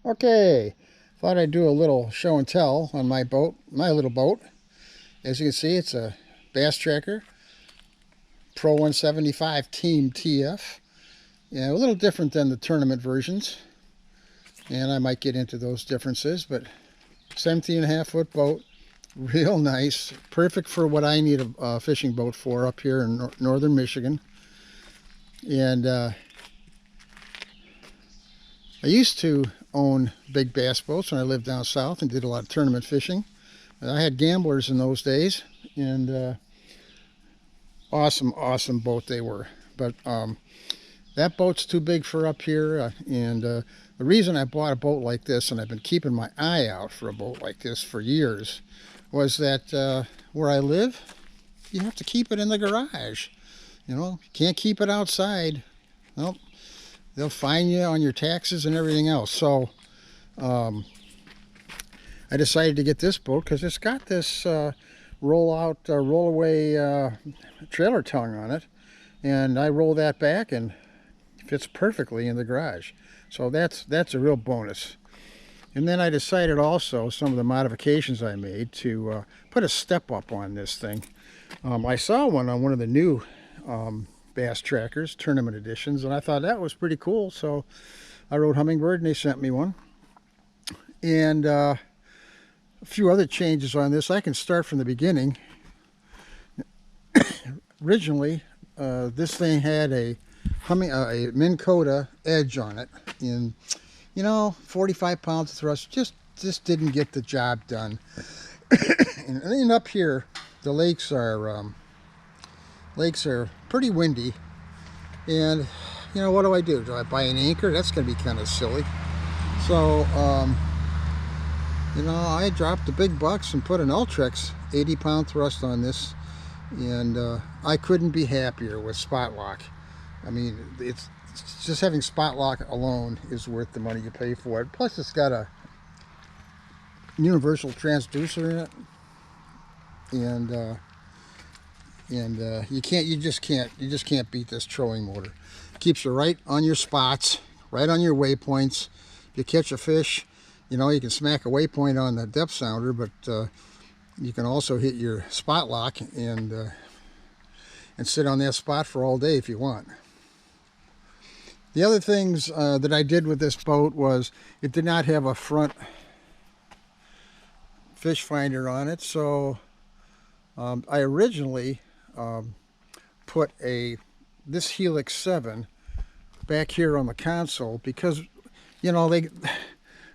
Okay, thought I'd do a little show and tell on my boat, my little boat. As you can see, it's a Bass Tracker Pro 175 Team TF. Yeah, a little different than the tournament versions, and I might get into those differences, but 17.5 foot boat, real nice, perfect for what I need a fishing boat for up here in northern Michigan. And I used to own big bass boats when I lived down south and did a lot of tournament fishing. I had gamblers in those days, and awesome boat they were. But that boat's too big for up here, and the reason I bought a boat like this, and I've been keeping my eye out for a boat like this for years, was that where I live, you have to keep it in the garage. You can't keep it outside. Well, they'll fine you on your taxes and everything else. So I decided to get this boat because it's got this roll-away trailer tongue on it, and I roll that back and it fits perfectly in the garage. So that's a real bonus. And then I decided also some of the modifications I made to put a step up on this thing. I saw one on one of the new Bass Trackers tournament editions, and I thought that was pretty cool. So I wrote Humminbird, and they sent me one. And a few other changes on this. I can start from the beginning. Originally, this thing had a Minn Kota edge on it, and 45 pounds of thrust just didn't get the job done. And then up here, the lakes are pretty windy, and what do I do? Do I buy an anchor? That's going to be kind of silly. So I dropped the big bucks and put an Ultrex 80-pound thrust on this, and I couldn't be happier with spot lock. I mean, it's just having spot lock alone is worth the money you pay for it. Plus, it's got a universal transducer in it, and you just can't beat this trolling motor. It keeps you right on your spots, right on your waypoints. If you catch a fish, you can smack a waypoint on the depth sounder, but you can also hit your spot lock and sit on that spot for all day if you want. The other things that I did with this boat was it did not have a front fish finder on it, so I originally put this Helix 7 back here on the console because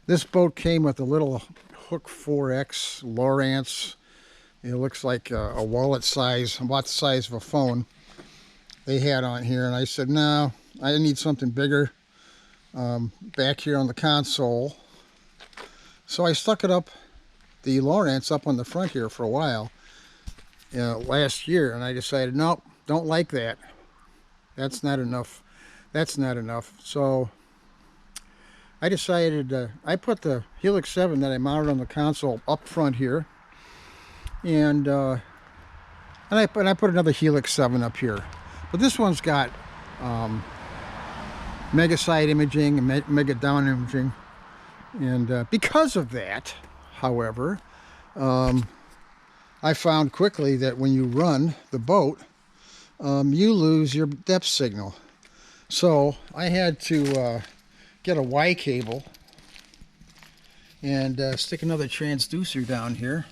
this boat came with a little Hook 4X Lowrance. It looks like a wallet size, about the size of a phone they had on here, and I said no, I need something bigger back here on the console. So I stuck the Lowrance up on the front here for a while last year, and I decided nope, don't like that. That's not enough. So I decided I put the Helix 7 that I mounted on the console up front here, and I put another Helix 7 up here. But this one's got mega side imaging and mega down imaging, and because of that, however, I found quickly that when you run the boat, you lose your depth signal. So I had to get a Y cable and stick another transducer down here,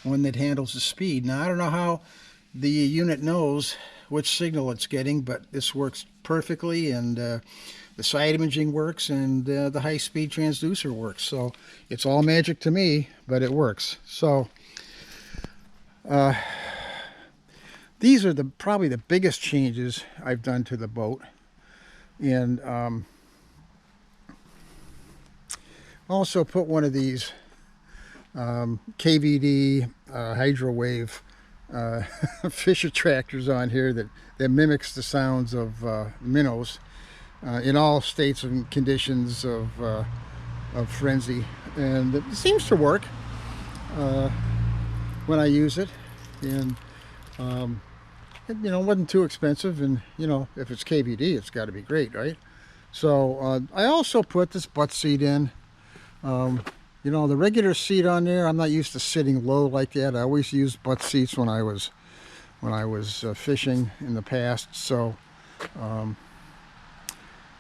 one that handles the speed. Now I don't know how the unit knows which signal it's getting, but this works perfectly, and the side imaging works, and the high-speed transducer works. So it's all magic to me, but it works. So these are probably the biggest changes I've done to the boat. And also put one of these KVD hydrowave fish attractors on here that mimics the sounds of minnows in all states and conditions of frenzy, and it seems to work when I use it. And it wasn't too expensive, and if it's KVD, it's got to be great, right? So I also put this butt seat in You know, the regular seat on there, I'm not used to sitting low like that. I always used butt seats when I was fishing in the past. So,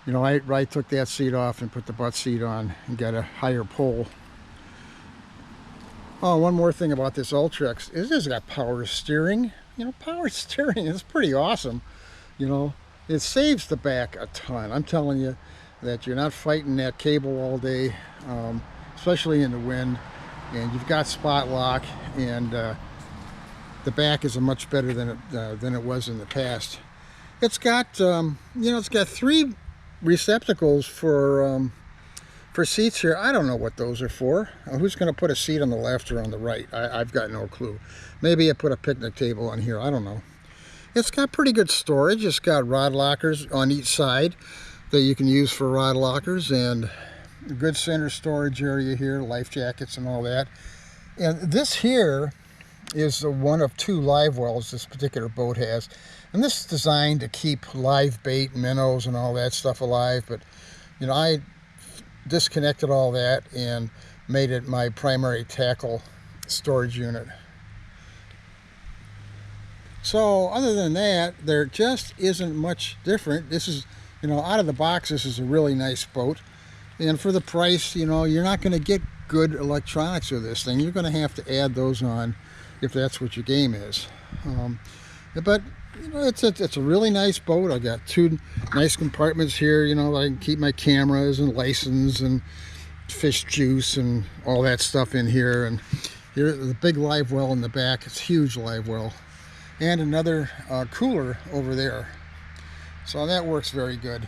you know, I took that seat off and put the butt seat on and got a higher pull. Oh, one more thing about this Ultrex is it's got power steering. You know, power steering is pretty awesome. You know, it saves the back a ton. I'm telling you that you're not fighting that cable all day. Especially in the wind, and you've got spot lock, and the back is much better than it was in the past. It's got you know, it's got 3 receptacles for seats here. I don't know what those are for. Who's going to put a seat on the left or on the right? I've got no clue. Maybe I put a picnic table on here. I don't know. It's got pretty good storage. It's got rod lockers on each side that you can use for rod lockers, and a good center storage area here, life jackets and all that. And this here is one of 2 live wells this particular boat has. And this is designed to keep live bait, minnows, and all that stuff alive. But, you know, I disconnected all that and made it my primary tackle storage unit. So other than that, there just isn't much different. This is, you know, out of the box, this is a really nice boat. And for the price, you know, you're not going to get good electronics with this thing. You're going to have to add those on if that's what your game is. But, you know, it's a really nice boat. I got 2 nice compartments here. You know, I can keep my cameras and license and fish juice and all that stuff in here. And here, the big live well in the back. It's a huge live well. And another cooler over there. So that works very good.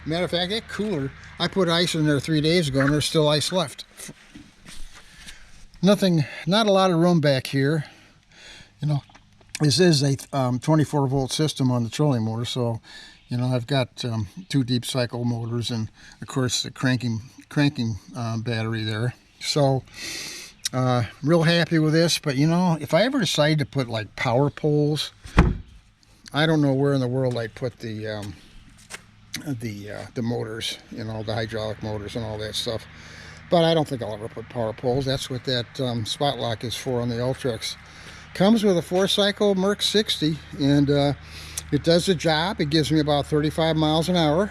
Matter of fact, that cooler, I put ice in there 3 days ago and there's still ice left. Not a lot of room back here. You know, this is a 24-volt system on the trolling motor, so, you know, I've got 2 deep cycle motors and, of course, the cranking battery there. So, real happy with this. But, you know, if I ever decide to put, like, power poles, I don't know where in the world I'd put the motors, you know, the hydraulic motors and all that stuff. But I don't think I'll ever put power poles. That's what that spot lock is for on the Ultrex. Comes with a 4-cycle Merc 60, and it does the job. It gives me about 35 miles an hour,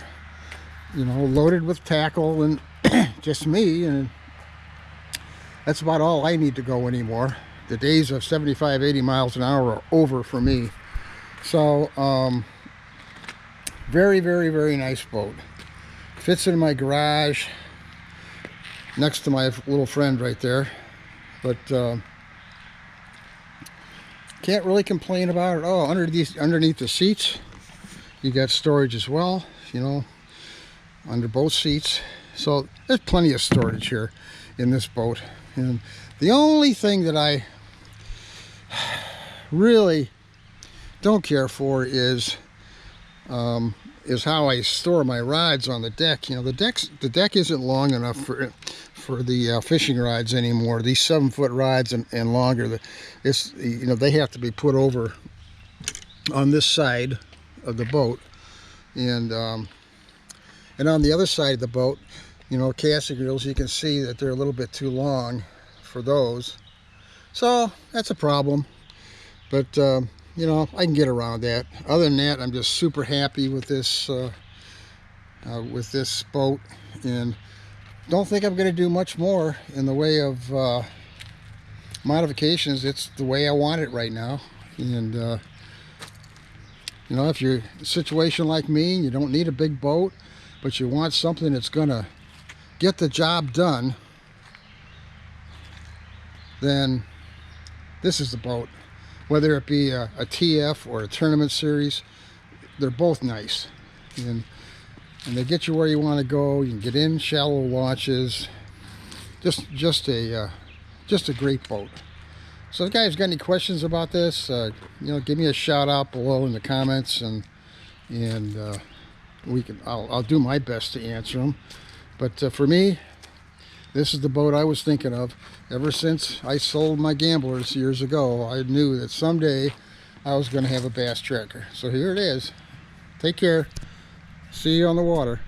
you know, loaded with tackle and just me, and that's about all I need to go anymore. The days of 75, 80 miles an hour are over for me. So, very, very, very nice boat. Fits in my garage next to my little friend right there. But can't really complain about it. Oh, underneath the seats, you got storage as well, you know, under both seats. So there's plenty of storage here in this boat. And the only thing that I really don't care for is how I store my rods on the deck. You know, the deck isn't long enough for the fishing rods anymore. These 7-foot rods and longer, you know, they have to be put over on this side of the boat, and on the other side of the boat, you know, casting reels, you can see that they're a little bit too long for those. So that's a problem, but you know, I can get around that. Other than that, I'm just super happy with this boat, and don't think I'm going to do much more in the way of modifications. It's the way I want it right now. And you know, if you're in a situation like me and you don't need a big boat, but you want something that's going to get the job done, then this is the boat. Whether it be a TF or a tournament series, they're both nice, and they get you where you want to go. You can get in shallow launches. Just a great boat. So if you guys got any questions about this, you know, give me a shout out below in the comments, and I'll do my best to answer them. But for me, this is the boat I was thinking of. Ever since I sold my Gamblers years ago, I knew that someday I was going to have a bass tracker. So here it is. Take care. See you on the water.